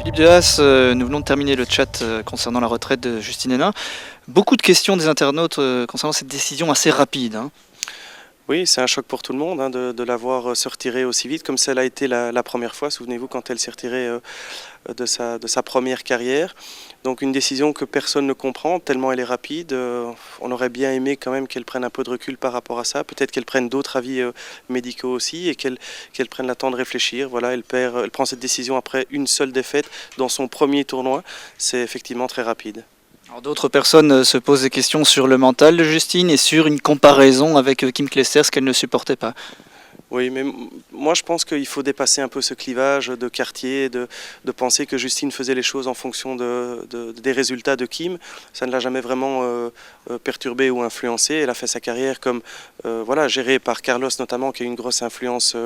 Philippe Dehaas, nous venons de terminer le chat concernant la retraite de Justine Henin. Beaucoup de questions des internautes concernant cette décision assez rapide, hein. Oui, c'est un choc pour tout le monde de la voir se retirer aussi vite, comme ça l'a été la première fois. Souvenez-vous quand elle s'est retirée de sa première carrière. Donc une décision que personne ne comprend, tellement elle est rapide. On aurait bien aimé quand même qu'elle prenne un peu de recul par rapport à ça. Peut-être qu'elle prenne d'autres avis médicaux aussi et qu'elle prenne le temps de réfléchir. Voilà, elle prend cette décision après une seule défaite dans son premier tournoi. C'est effectivement très rapide. Alors, d'autres personnes se posent des questions sur le mental de Justine et sur une comparaison avec Kim Clijsters qu'elle ne supportait pas. Oui, mais moi je pense qu'il faut dépasser un peu ce clivage de quartier, de penser que Justine faisait les choses en fonction des résultats de Kim. Ça ne l'a jamais vraiment perturbée ou influencée. Elle a fait sa carrière comme voilà, gérée par Carlos notamment, qui a eu une grosse influence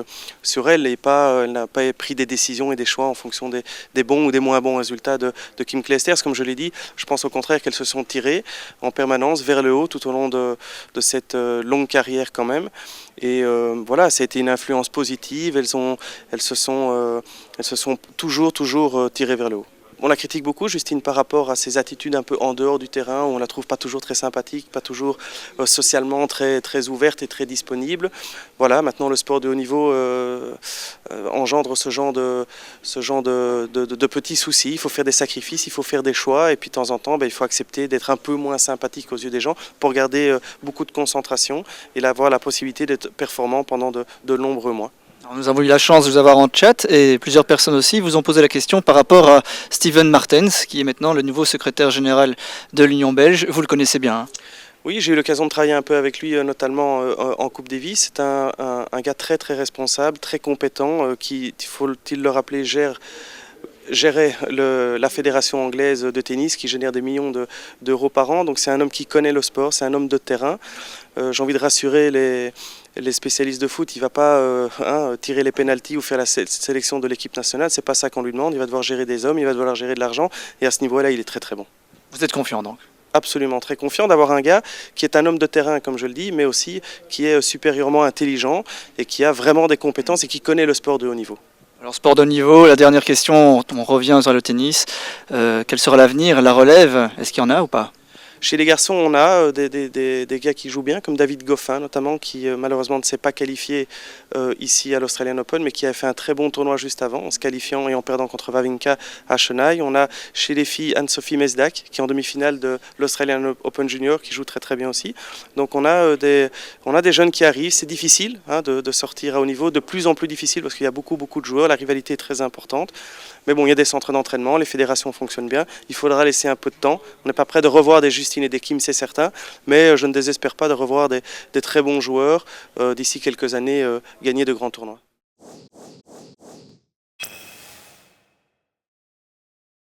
sur elle, et elle n'a pas pris des décisions et des choix en fonction des bons ou des moins bons résultats de Kim Clijsters. Comme je l'ai dit, je pense au contraire qu'elles se sont tirées en permanence vers le haut tout au long de cette longue carrière quand même. Et voilà, ça a été une influence positive, elles se sont toujours tirées vers le haut. On la critique beaucoup, Justine, par rapport à ses attitudes un peu en dehors du terrain, où on la trouve pas toujours très sympathique, pas toujours socialement très ouverte et très disponible. Voilà, maintenant le sport de haut niveau engendre ce genre de petits soucis. Il faut faire des sacrifices, il faut faire des choix, et puis de temps en temps, il faut accepter d'être un peu moins sympathique aux yeux des gens pour garder beaucoup de concentration et avoir la possibilité d'être performant pendant de nombreux mois. Alors, nous avons eu la chance de vous avoir en chat et plusieurs personnes aussi vous ont posé la question par rapport à Steven Martens, qui est maintenant le nouveau secrétaire général de l'Union belge. Vous le connaissez bien, hein? Oui, j'ai eu l'occasion de travailler un peu avec lui, notamment en Coupe Davis. C'est un gars très responsable, très compétent, qui, faut-il le rappeler, gérait la fédération anglaise de tennis qui génère des millions d'euros par an. Donc c'est un homme qui connaît le sport, c'est un homme de terrain. J'ai envie de rassurer les spécialistes de foot. Il ne va pas tirer les pénaltys ou faire la sélection de l'équipe nationale. C'est pas ça qu'on lui demande. Il va devoir gérer des hommes, il va devoir gérer de l'argent. Et à ce niveau-là, il est très bon. Vous êtes confiant donc? Absolument, très confiant d'avoir un gars qui est un homme de terrain, comme je le dis, mais aussi qui est supérieurement intelligent et qui a vraiment des compétences et qui connaît le sport de haut niveau. Alors, sport de haut niveau, la dernière question, on revient sur le tennis. Quel sera l'avenir? La relève, est-ce qu'il y en a ou pas? Chez les garçons, on a des gars qui jouent bien, comme David Goffin notamment, qui malheureusement ne s'est pas qualifié ici à l'Australian Open, mais qui a fait un très bon tournoi juste avant, en se qualifiant et en perdant contre Wawrinka à Chennai. On a chez les filles Anne-Sophie Mesdac, qui est en demi-finale de l'Australian Open Junior, qui joue très bien aussi. Donc on a des jeunes qui arrivent. C'est difficile de sortir à haut niveau, de plus en plus difficile parce qu'il y a beaucoup de joueurs, la rivalité est très importante. Mais bon, il y a des centres d'entraînement, les fédérations fonctionnent bien. Il faudra laisser un peu de temps. On n'est pas prêt de revoir des Justine et des Kim, c'est certain, mais je ne désespère pas de revoir des très bons joueurs d'ici quelques années gagner de grands tournois.